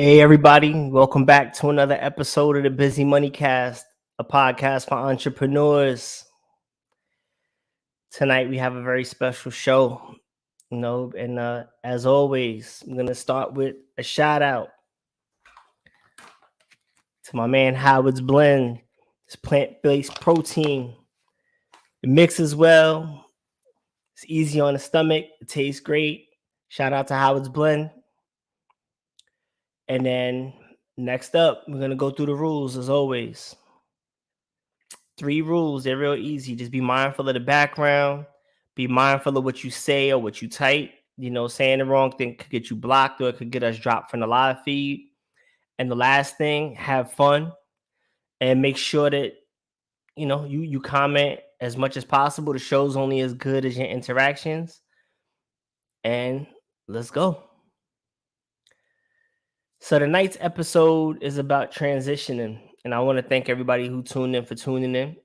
Hey, everybody, welcome back to another episode of the Busy Money Cast, a podcast for entrepreneurs. Tonight, we have a very special show, and as always, I'm going to start with a shout out to my man Howard's Blend. It's plant-based protein. It mixes well. It's easy on the stomach. It tastes great. Shout out to Howard's Blend. And then next up, we're going to go through the rules as always. 3 rules. They're real easy. Just be mindful of the background. Be mindful of what you say or what you type. Saying the wrong thing could get you blocked or it could get us dropped from the live feed. And the last thing, have fun and make sure that, you comment as much as possible. The show's only as good as your interactions. And let's go. So tonight's episode is about transitioning. And I want to thank everybody who tuned in for tuning in.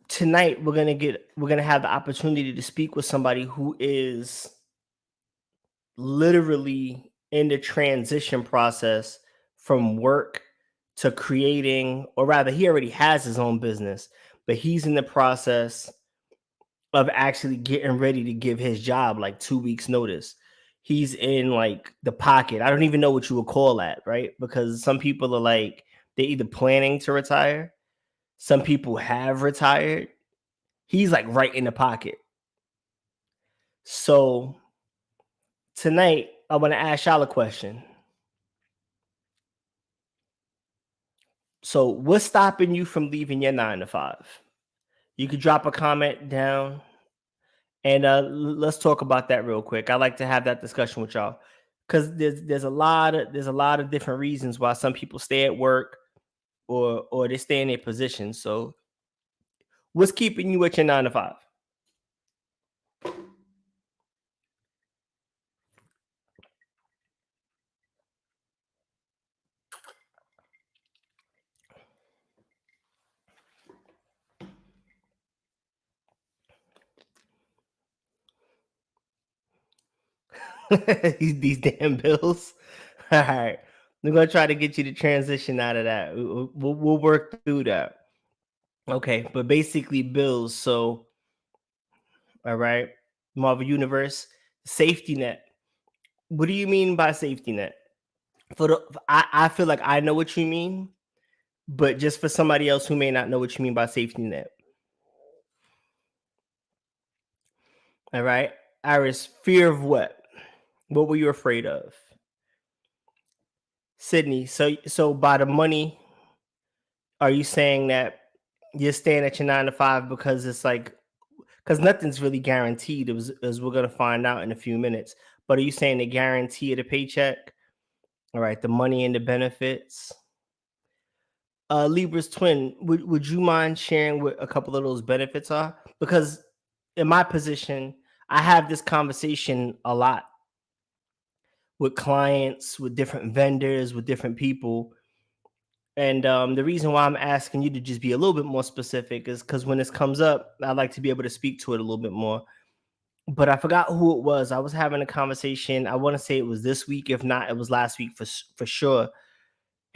Tonight we're gonna have the opportunity to speak with somebody who is literally in the transition process from work to creating, or rather he already has his own business, but he's in the process of actually getting ready to give his job like 2 weeks notice. He's in like the pocket. I don't even know what you would call that, right? Because some people are like, they're either planning to retire, some people have retired. He's like right in the pocket. So tonight, I want to ask y'all a question. So what's stopping you from leaving your 9 to 5? You could drop a comment down and let's talk about that real quick. I like to have that discussion with y'all because there's a lot of different reasons why some people stay at work or they stay in their position. So what's keeping you at your 9 to 5? These damn bills. All right. We're going to try to get you to transition out of that. We'll work through that. Okay. But basically, bills. So, all right. Marvel Universe, safety net. What do you mean by safety net? I feel like I know what you mean, but just for somebody else who may not know what you mean by safety net. All right. Iris, fear of what? What were you afraid of? Sydney, so by the money, are you saying that you're staying at your 9 to 5 because it's like, because nothing's really guaranteed, as we're gonna find out in a few minutes. But are you saying the guarantee of the paycheck? All right, the money and the benefits. Libra's twin, would you mind sharing what a couple of those benefits are? Because in my position, I have this conversation a lot with clients, with different vendors, with different people. And the reason why I'm asking you to just be a little bit more specific is because when this comes up, I like to be able to speak to it a little bit more. But I forgot who it was. I was having a conversation. I want to say it was this week. If not, it was last week for sure.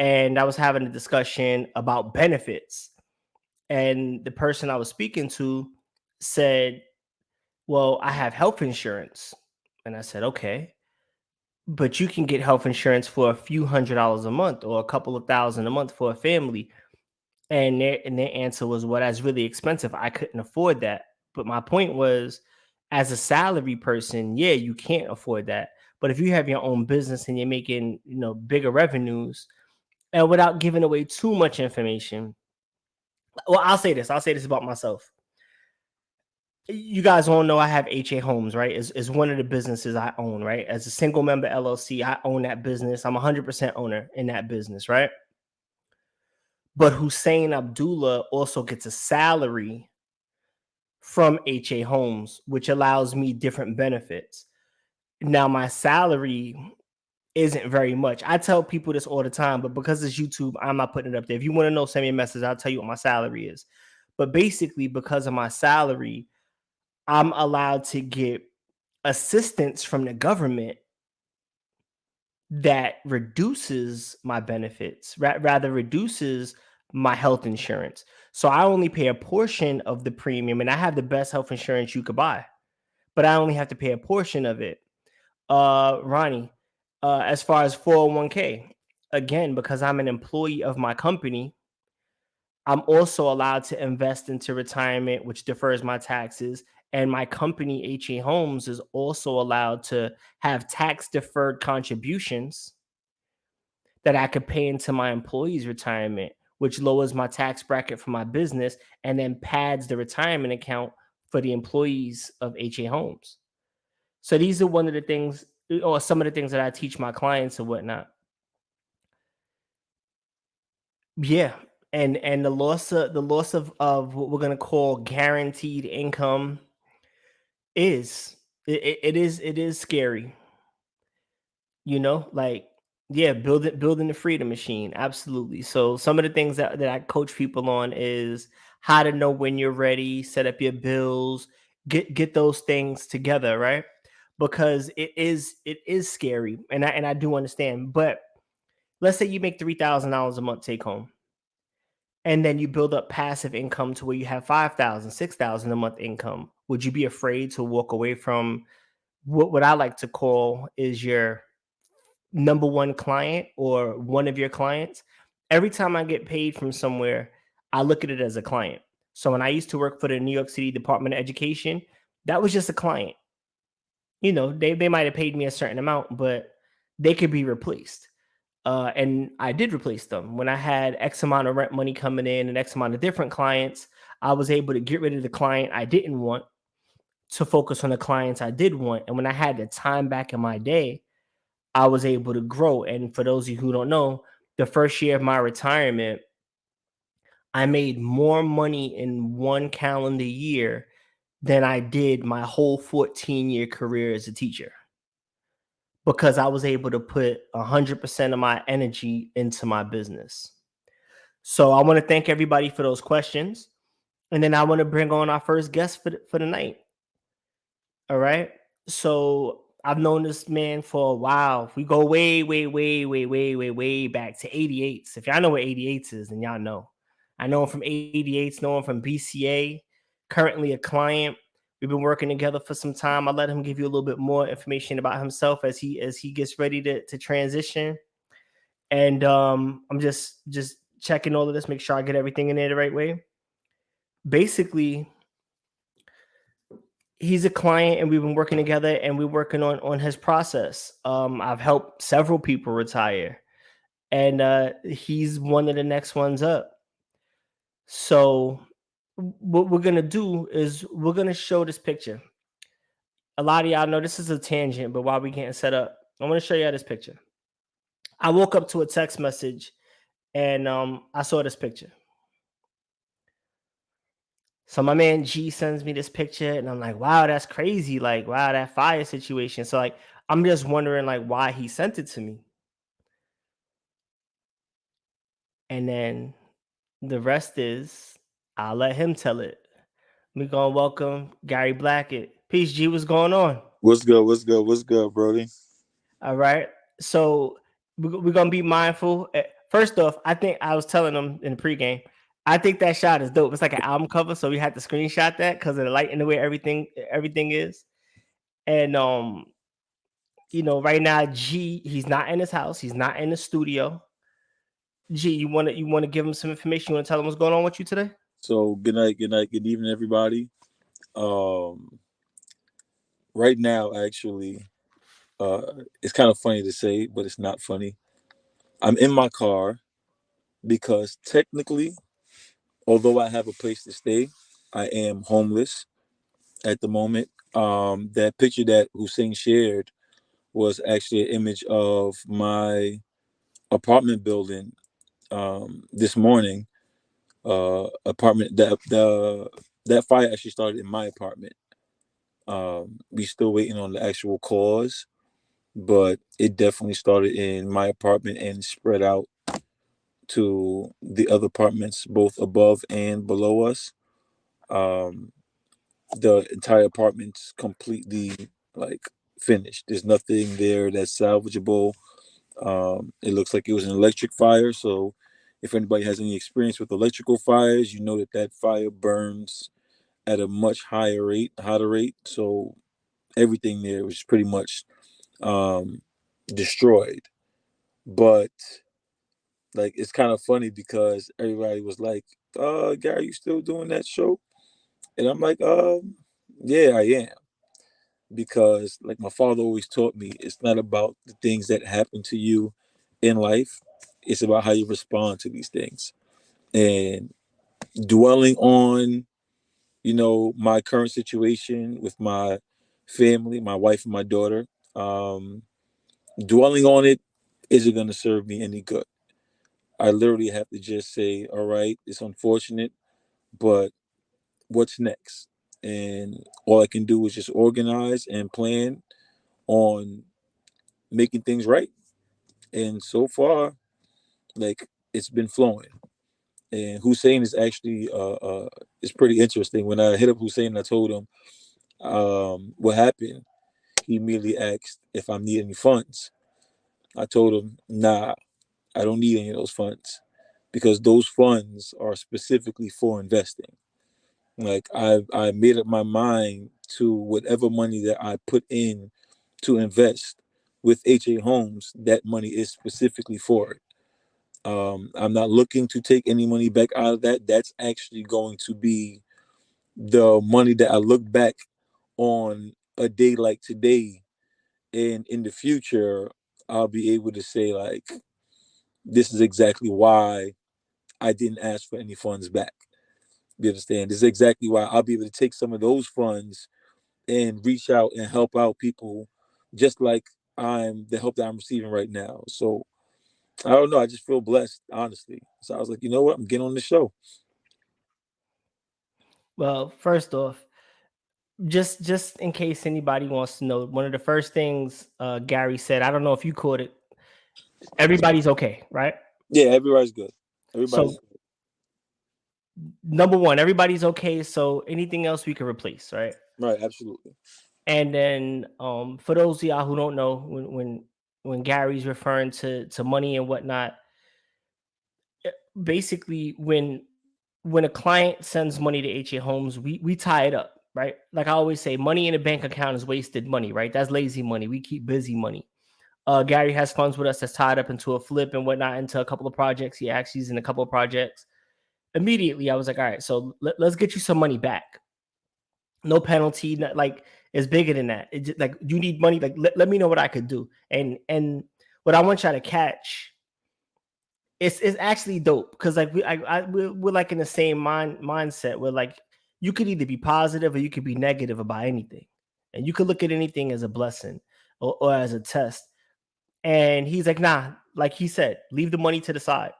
And I was having a discussion about benefits. And the person I was speaking to said, well, I have health insurance. And I said, okay, but you can get health insurance for a few $100s a month or a couple of thousand a month for a family. And their answer was, well, that's really expensive. I couldn't afford that. But my point was, as a salary person, yeah, you can't afford that. But if you have your own business and you're making, bigger revenues, and without giving away too much information, well, I'll say this about myself. You guys all know I have HAHOMES, right? Is one of the businesses I own, right? As a single member LLC, I own that business. I'm 100% owner in that business, right? But Hussain Abdullah also gets a salary from HAHOMES, which allows me different benefits. Now, my salary isn't very much. I tell people this all the time, but because it's YouTube, I'm not putting it up there. If you want to know, send me a message. I'll tell you what my salary is. But basically, because of my salary, I'm allowed to get assistance from the government that reduces my benefits, rather reduces my health insurance. So I only pay a portion of the premium, and I have the best health insurance you could buy, but I only have to pay a portion of it. Ronnie, as far as 401k, again, because I'm an employee of my company, I'm also allowed to invest into retirement, which defers my taxes. And my company, HA Homes, is also allowed to have tax deferred contributions that I could pay into my employees' retirement, which lowers my tax bracket for my business and then pads the retirement account for the employees of HA Homes. So these are one of the things, or some of the things that I teach my clients and whatnot. Yeah. And the loss of what we're gonna call guaranteed income is it is scary, like, yeah, building the freedom machine, absolutely. So some of the things that I coach people on is how to know when you're ready, set up your bills, get those things together, right? Because it is scary, and I do understand. But let's say you make $3,000 a month take home, and then you build up passive income to where you have 5,000, 6,000 a month income. Would you be afraid to walk away from what I like to call is your number one client or one of your clients? Every time I get paid from somewhere, I look at it as a client. So when I used to work for the New York City Department of Education, that was just a client. They might have paid me a certain amount, but they could be replaced. And I did replace them. When I had X amount of rent money coming in and X amount of different clients, I was able to get rid of the client I didn't want to focus on the clients I did want. And when I had the time back in my day, I was able to grow. And for those of you who don't know, the first year of my retirement, I made more money in one calendar year than I did my whole 14-year career as a teacher, because I was able to put 100% of my energy into my business. So I want to thank everybody for those questions. And then I want to bring on our first guest for the night. All right. So I've known this man for a while. We go way, way, way, way, way, way, way back to 88s. If y'all know what 88s is, then y'all know. I know him from 88s, know him from BCA, currently a client. We've been working together for some time. I'll let him give you a little bit more information about himself as he gets ready to transition. And I'm just checking all of this, make sure I get everything in there the right way. Basically, he's a client and we've been working together and we're working on his process. I've helped several people retire, and he's one of the next ones up. So what we're gonna do is we're gonna show this picture. A lot of y'all know this is a tangent, but while we getting set up, I want to show y'all this picture. I woke up to a text message and I saw this picture. So my man G sends me this picture and I'm like, wow, that's crazy. Like, wow, that fire situation. So like I'm just wondering like why he sent it to me. And then the rest is I'll let him tell it. We gonna welcome Gary Blackett. Peace G, what's going on? What's good? What's good? What's good, Brody? All right. So we're gonna be mindful. First off, I think I was telling them in the pregame, I think that shot is dope. It's like an album cover, so we had to screenshot that because of the light and the way everything is. And right now, G, he's not in his house. He's not in the studio. G, you wanna give him some information? You wanna tell him what's going on with you today? So good night, good night, good evening, everybody. Um, right now, actually, it's kind of funny to say, but it's not funny. I'm in my car because technically, although I have a place to stay, I am homeless at the moment. That picture that Hussain shared was actually an image of my apartment building this morning. Apartment that fire actually started in my apartment. We still waiting on the actual cause, but it definitely started in my apartment and spread out to the other apartments, both above and below us. Um, the entire apartment's completely like finished. There's nothing there that's salvageable. It looks like it was an electric fire. So if anybody has any experience with electrical fires, you know that that fire burns at a much hotter rate. So everything there was pretty much um, destroyed. But like it's kind of funny because everybody was like, Gary, you still doing that show?" And I'm like, yeah, I am. Because like my father always taught me, it's not about the things that happen to you in life. It's about how you respond to these things. And dwelling on, my current situation with my family, my wife and my daughter, um, dwelling on it isn't going to serve me any good. I literally have to just say, all right, it's unfortunate, but what's next? And all I can do is just organize and plan on making things right. And so far, like it's been flowing. And Hussein is actually it's pretty interesting. When I hit up Hussein, I told him what happened. He immediately asked if I need any funds. I told him, nah, I don't need any of those funds because those funds are specifically for investing. Like I made up my mind to whatever money that I put in to invest with HA Homes, that money is specifically for it. I'm not looking to take any money back out of that. That's actually going to be the money that I look back on a day like today, and in the future, I'll be able to say like, this is exactly why I didn't ask for any funds back. You understand? This is exactly why I'll be able to take some of those funds and reach out and help out people, just like I'm the help that I'm receiving right now. So I don't know. I just feel blessed, honestly. So I was like, you know what? I'm getting on the show. Well, first off, just in case anybody wants to know, one of the first things Gary said, I don't know if you caught it, everybody's okay, right? Yeah, everybody's good. Everybody's So good. number one, everybody's okay. So anything else we can replace, right? Right, absolutely. And then for those of y'all who don't know, when Gary's referring to money and whatnot, basically when a client sends money to HA Homes, we tie it up, right? Like I always say, money in a bank account is wasted money, right? That's lazy money. We keep busy money. Gary has funds with us that's tied up into a flip and whatnot, into a couple of projects. He actually is in a couple of projects. Immediately, I was like, all right, so let's get you some money back. No penalty, not, like it's bigger than that. It just, like you need money, like let me know what I could do. And what I want y'all to catch, it's actually dope because like we're like in the same mindset where like you could either be positive or you could be negative about anything, and you could look at anything as a blessing or as a test. And he's like, nah, like he said, leave the money to the side.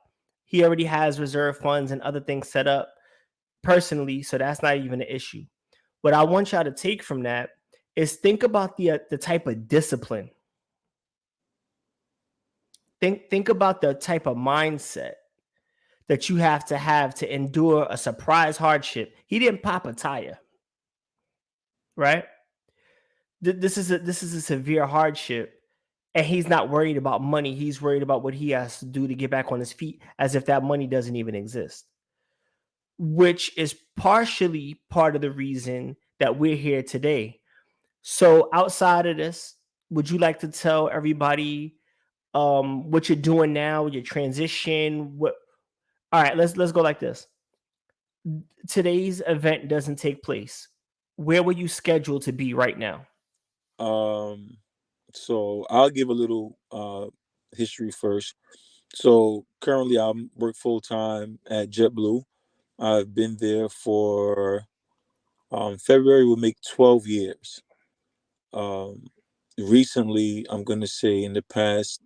He already has reserve funds and other things set up personally, so that's not even an issue. What I want y'all to take from that is think about the type of discipline. Think about the type of mindset that you have to endure a surprise hardship. He didn't pop a tire, right? This is a severe hardship, and he's not worried about money. He's worried about what he has to do to get back on his feet, as if that money doesn't even exist. Which is partially part of the reason that we're here today. So outside of this, would you like to tell everybody what you're doing now, your transition? What All right, let's go like this. Today's event doesn't take place. Where were you scheduled to be right now? Um, so I'll give a little history first. So currently, I work full time at JetBlue. I've been there for February will make 12 years. Um, Recently, I'm gonna say in the past,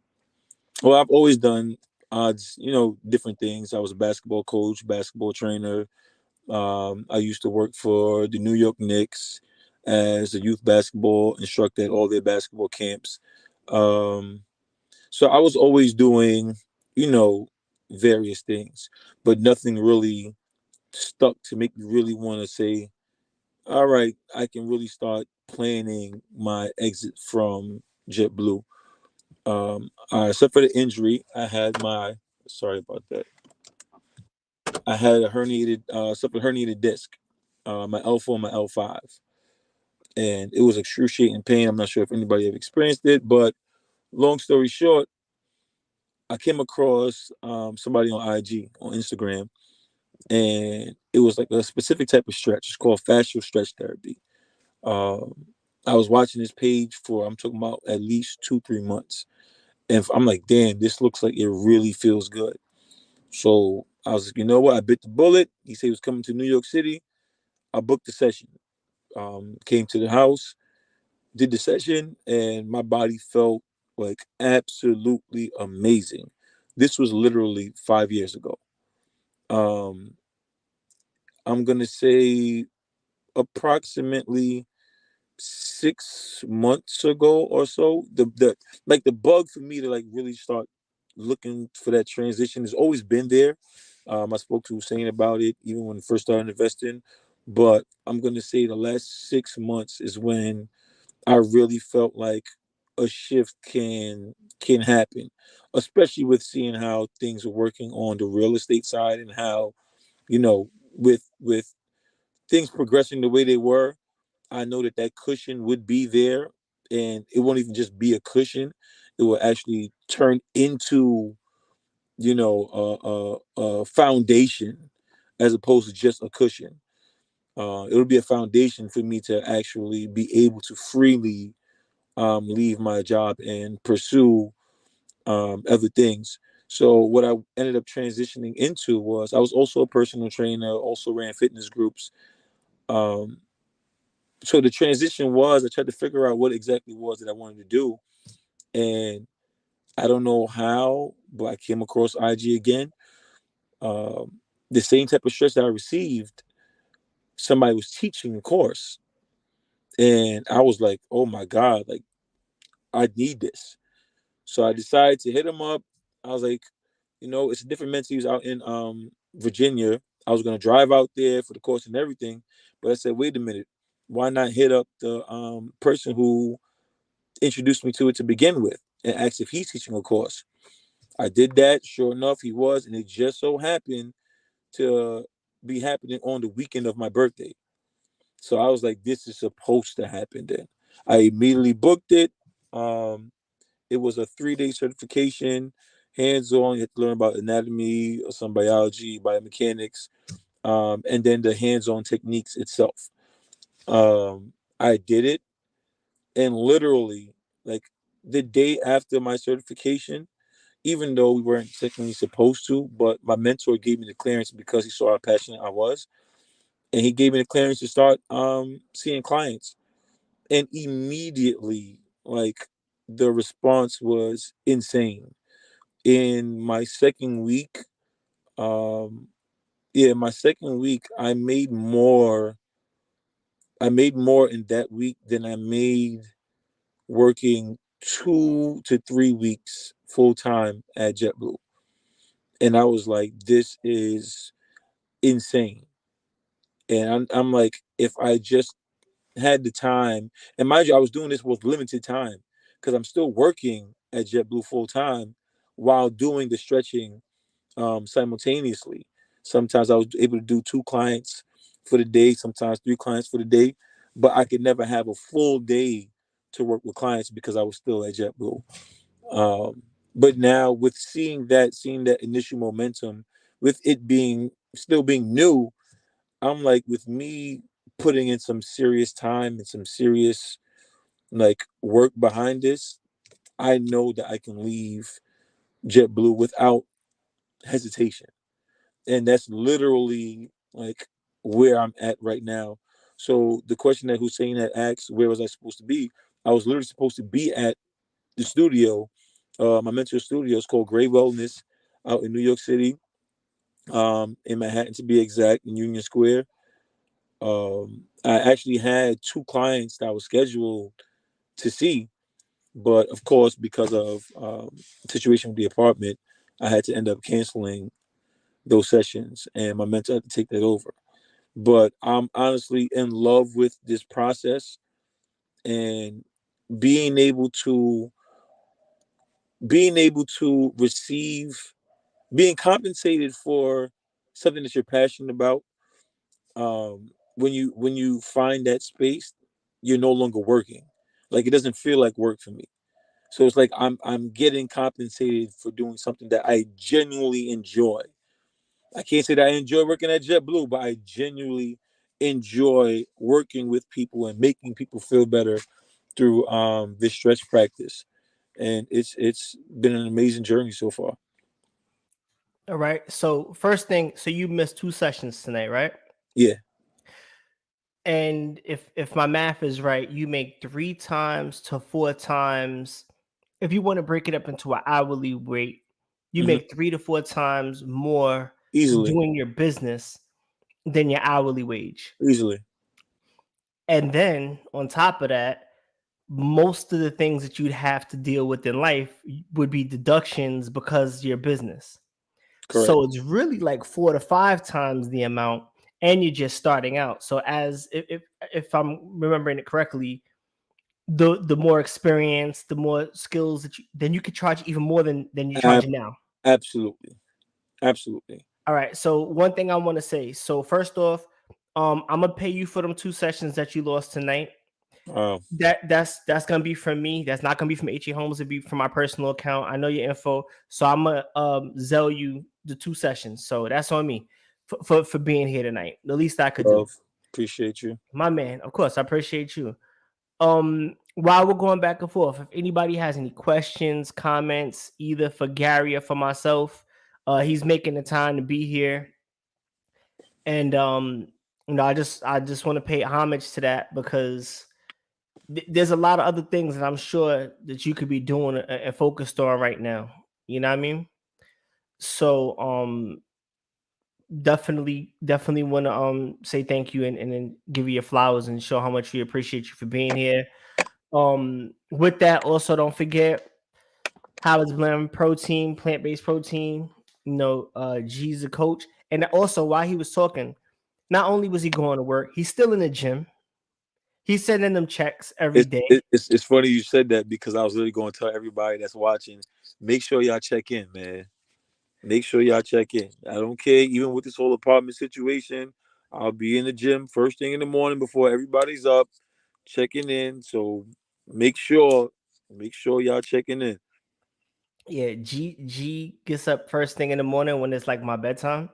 well, I've always done odds, different things. I was a basketball coach, basketball trainer. I used to work for the New York Knicks as a youth basketball instructor at all their basketball camps. Um, so I was always doing, you know, various things, but nothing really stuck to make me really want to say, all right, I can really start planning my exit from JetBlue. Except for the injury, I had my, sorry about that. I had a herniated, suffered herniated disc, my L4, my L5, and it was excruciating pain. I'm not sure if anybody have experienced it, but long story short, I came across somebody on IG on Instagram, and it was like a specific type of stretch. It's called fascial stretch therapy. Um, I was watching this page for, I'm talking about, at least 2-3 months, and I'm like, damn, this looks like it really feels good. So I was like, you know what? I bit the bullet. He said he was coming to New York City. I booked the session. Came to the house, did the session, and my body felt like absolutely amazing. This was literally 5 years ago. Um, I'm gonna say approximately 6 months ago or so. The like the bug for me to like really start looking for that transition has always been there. I spoke to Hussain about it even when I first started investing, but I'm gonna say the last 6 months is when I really felt like a shift can happen, especially with seeing how things are working on the real estate side and how, you know, with things progressing the way they were, I know that that cushion would be there, and it won't even just be a cushion. It will actually turn into, a foundation as opposed to just a cushion. It'll be a foundation for me to actually be able to freely leave my job and pursue other things. So what I ended up transitioning into was I was also a personal trainer, also ran fitness groups. Um, so the transition was I tried to figure out what exactly it was that I wanted to do, and I don't know how, but I came across IG again. Um, the same type of stress that I received, somebody was teaching a course, and I was like, "Oh my god! Like I need this." So I decided to hit him up. I was like, it's a different mentor. He was out in Virginia. I was gonna drive out there for the course and everything, but I said, wait a minute, why not hit up the person who introduced me to it to begin with and asked if he's teaching a course. I did that. Sure enough, he was, and it just so happened to be happening on the weekend of my birthday. So I was like, this is supposed to happen then. I immediately booked it. Um, it was a 3-day certification, hands on. You have to learn about anatomy, some biology, biomechanics, and then the hands on techniques itself. I did it, and literally, like the day after my certification, even though we weren't technically supposed to, but my mentor gave me the clearance because he saw how passionate I was, and he gave me the clearance to start seeing clients. And immediately, like the response was insane. In my second week, um, yeah, my second week, I made more in that week than I made working 2 to 3 weeks full time at JetBlue. And I was like, this is insane. And I'm like, if I just had the time, and mind you, I was doing this with limited time because I'm still working at JetBlue full time while doing the stretching simultaneously. Sometimes I was able to do 2 clients for the day, sometimes 3 clients for the day, but I could never have a full day to work with clients because I was still at JetBlue. But now with seeing that initial momentum, with it being still being new, I'm like, with me putting in some serious time and some serious like work behind this, I know that I can leave JetBlue without hesitation. And that's literally like where I'm at right now. So the question that Hussein had asked, where was I supposed to be? I was literally supposed to be at the studio. My mentor studio is called Gray Wellness out in New York City, in Manhattan to be exact, in Union Square. I actually had 2 clients that I was scheduled to see, but of course, because of the situation with the apartment, I had to end up canceling those sessions, and my mentor had to take that over. but I'm honestly in love with this process, and being able to being able to receive being compensated for something that you're passionate about. When you find that space, you're no longer working. Like, it doesn't feel like work for me. So it's like I'm getting compensated for doing something that I genuinely enjoy. I can't say that I enjoy working at JetBlue, but I genuinely enjoy working with people and making people feel better through this stretch practice. And it's been an amazing journey so far. All right. So first thing, so you missed 2 sessions tonight, right? Yeah. And if my math is right, you make 3 times to 4 times. If you want to break it up into an hourly rate, you Hmm. make 3 to 4 times more Easily. doing your business than your hourly wage. Easily. And then on top of that, most of the things that you'd have to deal with in life would be deductions because your business. Correct. So it's really like 4 to 5 times the amount, and you're just starting out. So as if I'm remembering it correctly, the more experience, the more skills that then you could charge even more than you're Ab- charging now. Absolutely. Absolutely. All right. So one thing I want to say. So first off, I'm gonna pay you for them 2 sessions that you lost tonight. Wow. That's gonna be from me. That's not gonna be from HA Homes. It'll be from my personal account. I know your info, so I'm gonna Zell you the 2 sessions. So that's on me for being here tonight. The least I could do, Love. Appreciate you. my man. Of course, I appreciate you. While we're going back and forth, if anybody has any questions, comments, either for Gary or for myself, he's making the time to be here, and I just want to pay homage to that because there's a lot of other things that I'm sure that you could be doing and focused on right now. You know what I mean? So definitely want to say thank you and then give you your flowers and show how much we appreciate you for being here. With that, also don't forget Howard's Blend protein, plant-based protein. G's a coach. And also while he was talking, not only was he going to work, he's still in the gym. He's sending them checks every It's day. it- it's it's funny you said that, because I was literally going to tell everybody that's watching, make sure y'all check in, man. Make sure y'all check in. I don't care, even with this whole apartment situation. I'll be in the gym first thing in the morning before everybody's up, checking in. So make sure, make sure y'all checking in. Yeah, G gets up first thing in the morning when it's like my bedtime,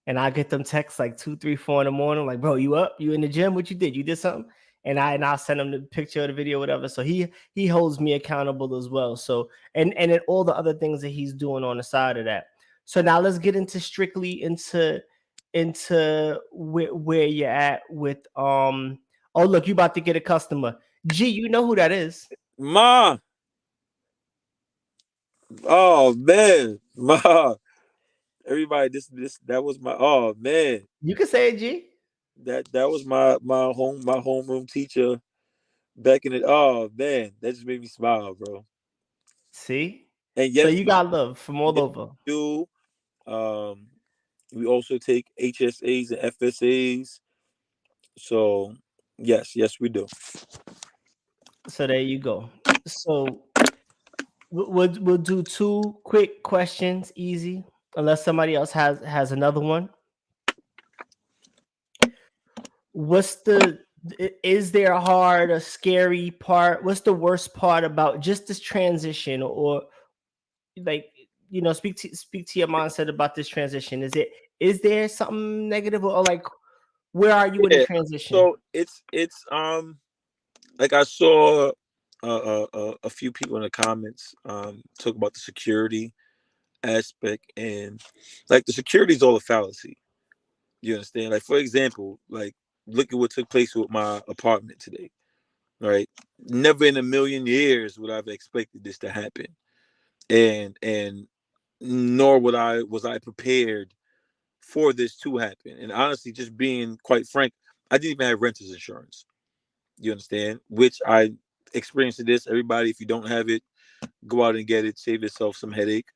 and I get them texts like 2, 3, 4 in the morning, like, bro, you up? You in the gym? What you did? You did something? And I'll send him the picture of the video, whatever. So he holds me accountable as well. So and then all the other things that he's doing on the side of that. So now let's get into strictly into where you're at with Oh, look, you about to get a customer. G, you know who that is. Ma, oh man, ma, everybody, this that was my, oh man, You can say it, G. that was my homeroom teacher back in it. Oh man, that just made me smile, bro. See? And So yes, you got love from all yes, over. we do. Um, we also take HSAs and FSAs. So yes, we do. So there you go. So we'll do 2 quick questions, easy, unless somebody else has another one. What's the Is there a hard or scary part? What's the worst part about just this transition, or like speak to your mindset about this transition? Is there something negative, or like where are you in the Yeah. transition? So it's like I saw a few people in the comments talk about the security aspect, and like the security is all a fallacy. You understand? Like, for example, like, look at what took place with my apartment today. Right? Never in a million years would I have expected this to happen, and nor was I prepared for this to happen. And honestly, just being quite frank, I didn't even have renter's insurance. You understand? Which I experienced this. Everybody, if you don't have it, go out and get it. Save yourself some headache.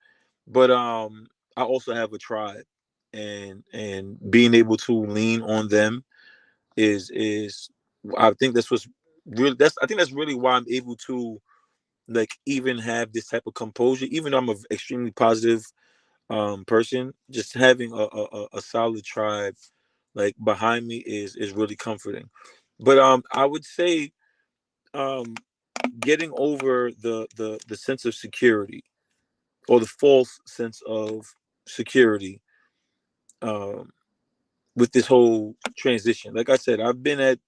But I also have a tribe. and being able to lean on them is I think that's what's really that's I think that's really why I'm able to like even have this type of composure, even though I'm an extremely positive person. Just having a solid tribe like behind me is really comforting. But I would say um getting over the sense of security or the false sense of security um with this whole transition. Like I said, I've been at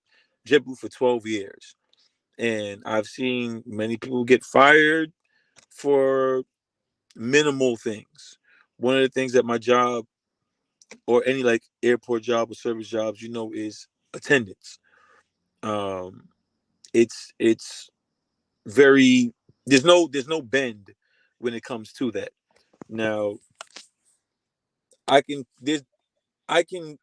JetBlue for 12 years, and I've seen many people get fired for minimal things. One of the things that my job or any like airport job or service jobs, is attendance. Um, it's very there's no bend when it comes to that. Now I can there's I can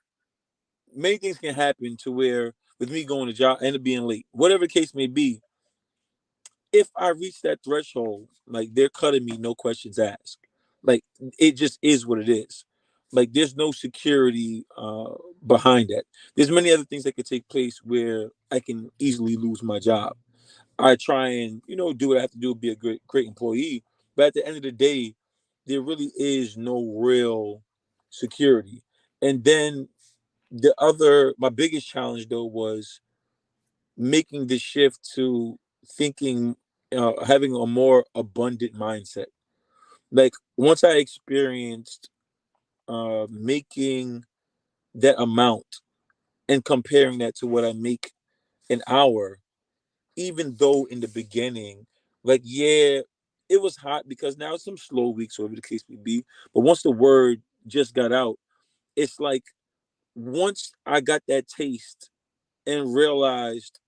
many things can happen to where with me going to job end up being late, whatever the case may be. If I reach that threshold, like they're cutting me, no questions asked. Like it just is what it is. Like there's no security behind that. There's many other things that could take place where I can easily lose my job. I try and do what I have to do to be a great employee, but at the end of the day, there really is no real security. And then my biggest challenge though was making the shift to thinking, having a more abundant mindset. Like once I experienced making that amount and comparing that to what I make an hour, even though in the beginning, like, yeah, it was hot because now some slow weeks, whatever the case may be. But once the word just got out, it's like once I got that taste and realized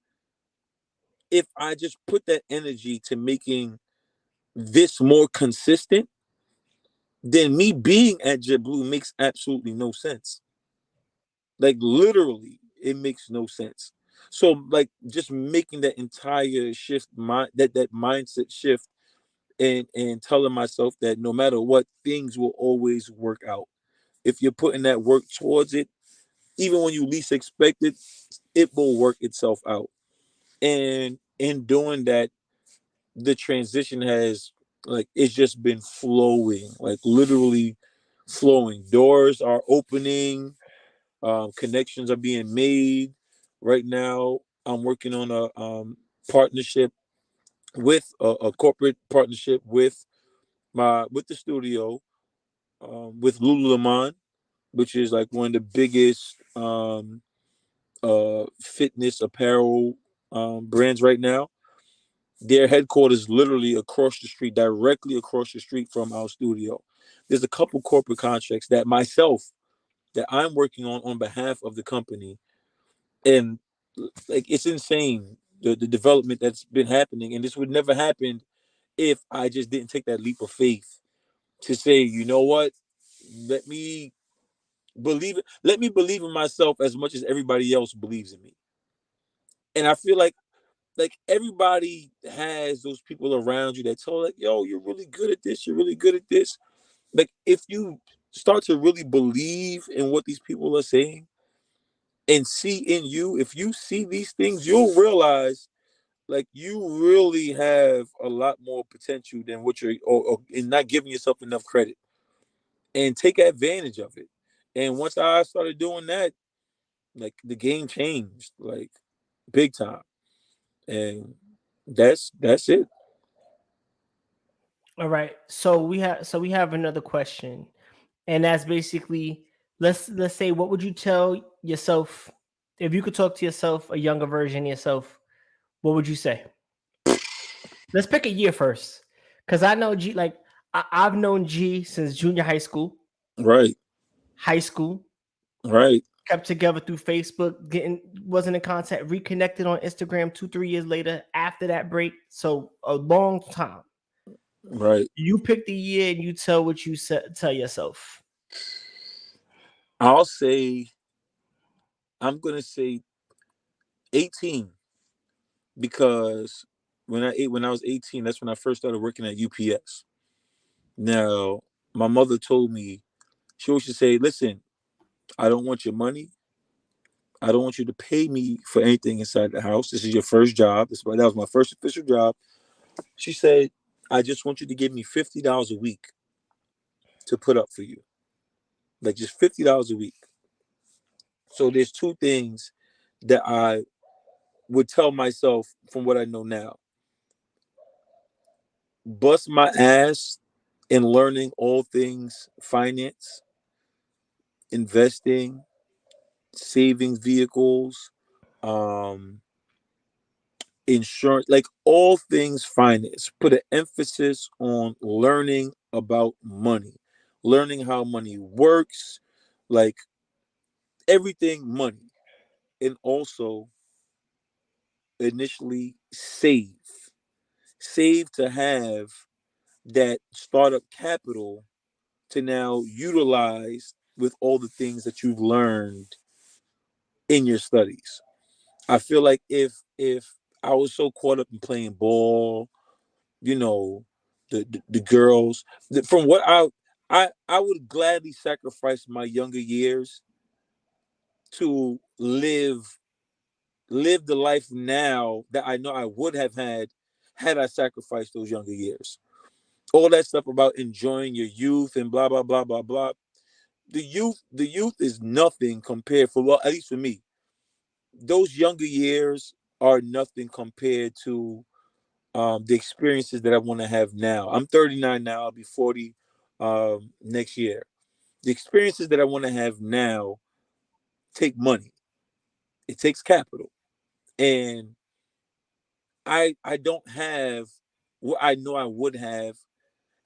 if I just put that energy to making this more consistent, then me being at JetBlue makes absolutely no sense. Like literally, it makes no sense. So like just making that entire shift, that mindset shift, and telling myself that no matter what, things will always work out. If you're putting that work towards it, even when you least expect it, it will work itself out. And in doing that, the transition has like it's just been flowing, like literally flowing. Doors are opening, connections are being made. Right now, I'm working on a partnership with a corporate partnership with the studio, with Lululemon, which is like one of the biggest fitness apparel brands right now. Their headquarters literally across the street, directly across the street from our studio. There's a couple corporate contracts that I'm working on behalf of the company, and like it's insane the development that's been happening, and this would never happen if I just didn't take that leap of faith to say, you know what, let me let me believe in myself as much as everybody else believes in me. And I feel like everybody has those people around you that tell like, yo, you're really good at this, you're really good at this. Like if you start to really believe in what these people are saying and see in you, if you see these things, you'll realize like you really have a lot more potential than what you're or and not giving yourself enough credit, and take advantage of it. And once I started doing that, like the game changed like big time. And that's it. All right. So we have another question, and that's basically let's say what would you tell yourself if you could talk to yourself, a younger version of yourself? What would you say? Let's pick a year first, because I know G. Like I've known G since junior Right, high school, right, kept together through Facebook, getting wasn't in contact, reconnected on Instagram 2 3 years later after that break. So a long time. right. You pick the year and you tell what you tell yourself. I'll say I'm gonna say 18 because when I was 18, that's when I first started working at UPS. Now, my mother told me she always used to say, "Listen, I don't want your money. I don't want you to pay me for anything inside the house. This is your first job. That was my first official job. She said, I just want you to give me $50 a week to put up for you. Like just $50 a week. So there's two things that I would tell myself from what I know now. Bust my ass in learning all things finance, investing, savings vehicles, um, insurance, like all things finance. Put an emphasis on learning about money, learning how money works, like everything money, and also initially save to have that startup capital to now utilize with all the things that you've learned in your studies. I feel like if I was so caught up in playing ball, you know, the girls, from what I would gladly sacrifice my younger years to live the life now that I know I would have had I sacrificed those younger years. All that stuff about enjoying your youth and blah blah blah blah blah. The youth is nothing compared for, well, at least for me. Those younger years are nothing compared to the experiences that I want to have now. I'm 39 now. I'll be 40 next year. The experiences that I want to have now take money. It takes capital, and I don't have what I know I would have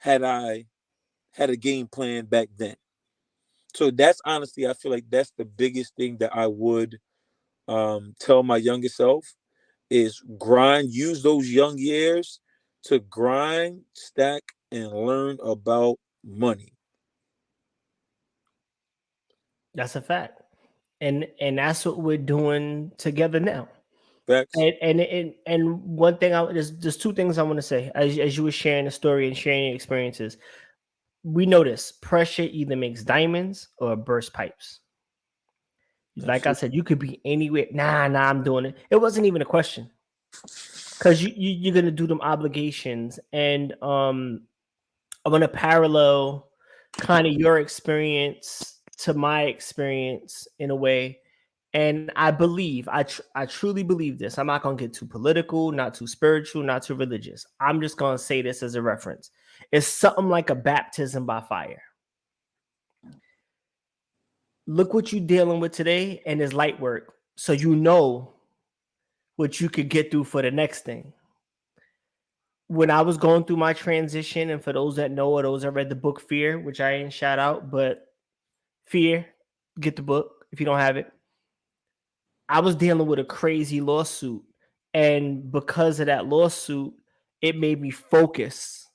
had I had a game plan back then. So that's honestly, I feel like that's the biggest thing that I would tell my younger self is grind, use those young years to grind, stack, and learn about money. That's a fact. And that's what we're doing together now. Facts. And one thing there's two things I want to say as you were sharing the story and sharing your experiences. We notice pressure either makes diamonds or burst pipes. Like I Absolutely. said, you could be anywhere. Nah, I'm doing it. It wasn't even a question because you're gonna do them obligations, and I'm gonna parallel kind of your experience to my experience in a way. And I believe, I truly believe this. I'm not gonna get too political, not too spiritual, not too religious. I'm just gonna say this as a reference. It's something like a baptism by fire. Look what you're dealing with today, and it's light work. So you know what you could get through for the next thing. When I was going through my transition, and for those that know or those that read the book Fear, which I ain't shout out, but Fear, get the book if you don't have it. I was dealing with a crazy lawsuit. And because of that lawsuit, it made me focus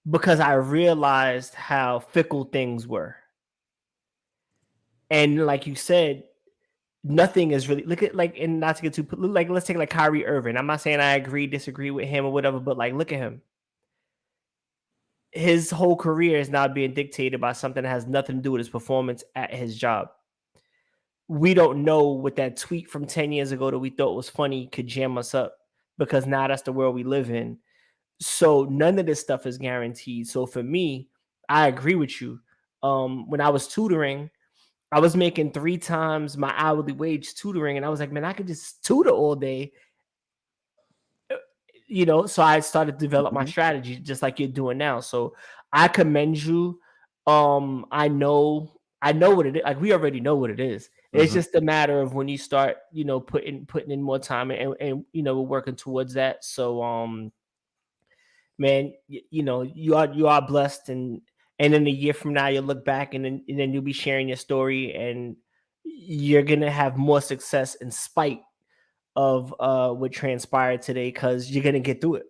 because I realized how fickle things were. And like you said, nothing is really look at like, and not to get too like, let's take like Kyrie Irving. I'm not saying I agree, disagree with him or whatever, but like look at him. His whole career is now being dictated by something that has nothing to do with his performance at his job. We don't know what that tweet from 10 years ago that we thought was funny could jam us up because now that's the world we live in. So none of this stuff is guaranteed. So for me, I agree with you. When I was tutoring, I was making 3 times my hourly wage tutoring, and I was like, man, I could just tutor all day, So I started to develop my Mhm. strategy just like you're doing now. So I commend you. I know what it is. Like we already know what it is. It's Mhm. just a matter of when you start, putting in more time and we're working towards that. So man, you are blessed, and in a year from now you'll look back and then you'll be sharing your story, and you're gonna have more success in spite of what transpired today because you're gonna get through it,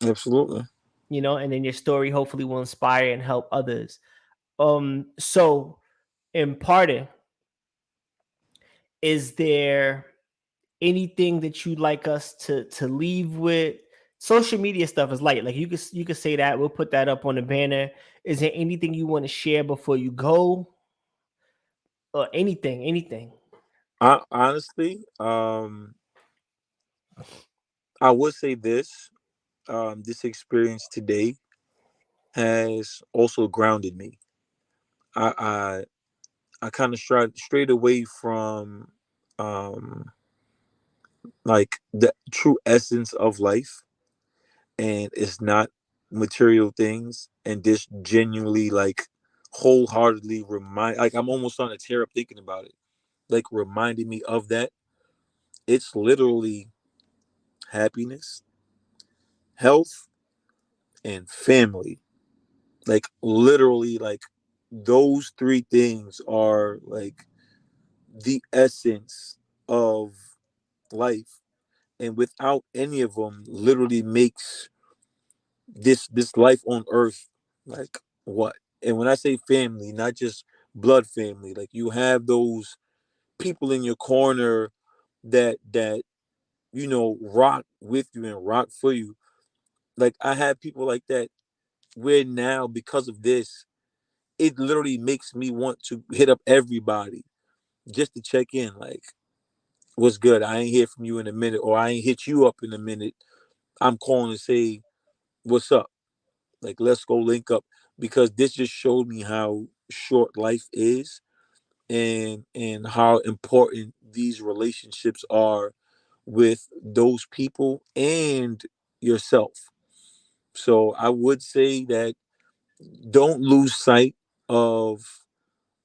Absolutely. and then your story hopefully will inspire and help others. So in parting, is there anything that you'd like us to leave with? Social media stuff is light. Like you could say that. We'll put that up on the banner. Is there anything you want to share before you go? or anything. Honestly, I would say this. This experience today has also grounded me. I I kind of strayed away from um like the true essence of life, and it's not material things, and just genuinely like wholeheartedly remind, like I'm almost on a tear up thinking about it, like reminding me of that. It's literally happiness, health, and family. Like literally, like those three things are like the essence of life, and without any of them literally makes this life on earth like what. And when I say family, not just blood family, like you have those people in your corner that rock with you and rock for you. Like I have people like that, where now because of this, it literally makes me want to hit up everybody just to check in, like what's good, I ain't hear from you in a minute, or I ain't hit you up in a minute. I'm calling to say what's up, like let's go link up, because this just showed me how short life is, and how important these relationships are with those people and yourself. So I would say that don't lose sight of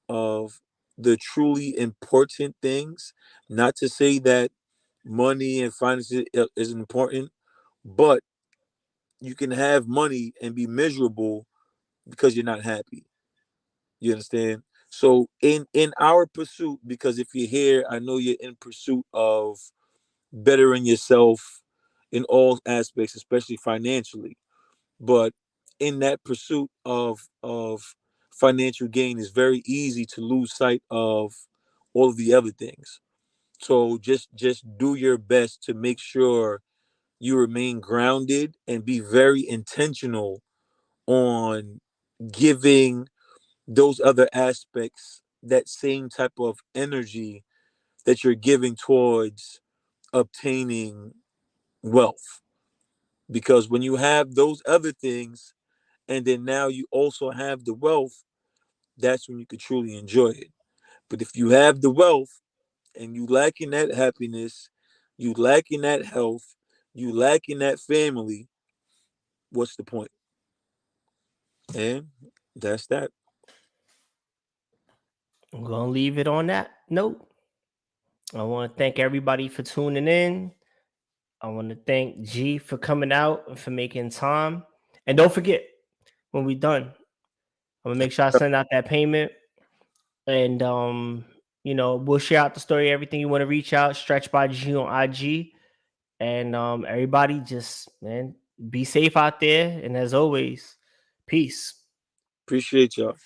of the truly important things. Not to say that money and finances is important, but you can have money and be miserable because you're not happy. You understand? So in our pursuit, because if you're here, I know you're in pursuit of bettering yourself in all aspects, especially financially. But in that pursuit of financial gain, it's very easy to lose sight of all of the other things. So just do your best to make sure you remain grounded and be very intentional on giving those other aspects that same type of energy that you're giving towards obtaining wealth. Because when you have those other things, and then now you also have the wealth, that's when you could truly enjoy it. But if you have the wealth and you lack in that happiness, you lack in that health, you lack in that family, what's the point? And that's that. I'm gonna leave it on that note. I want to thank everybody for tuning in. I want to thank G for coming out and for making time. And don't forget, when we done, I'm gonna make sure I send out that payment. And we'll share out the story, everything you want to reach out, Stretch by G on IG. And everybody just, man, be safe out there. And as always, peace. Appreciate y'all.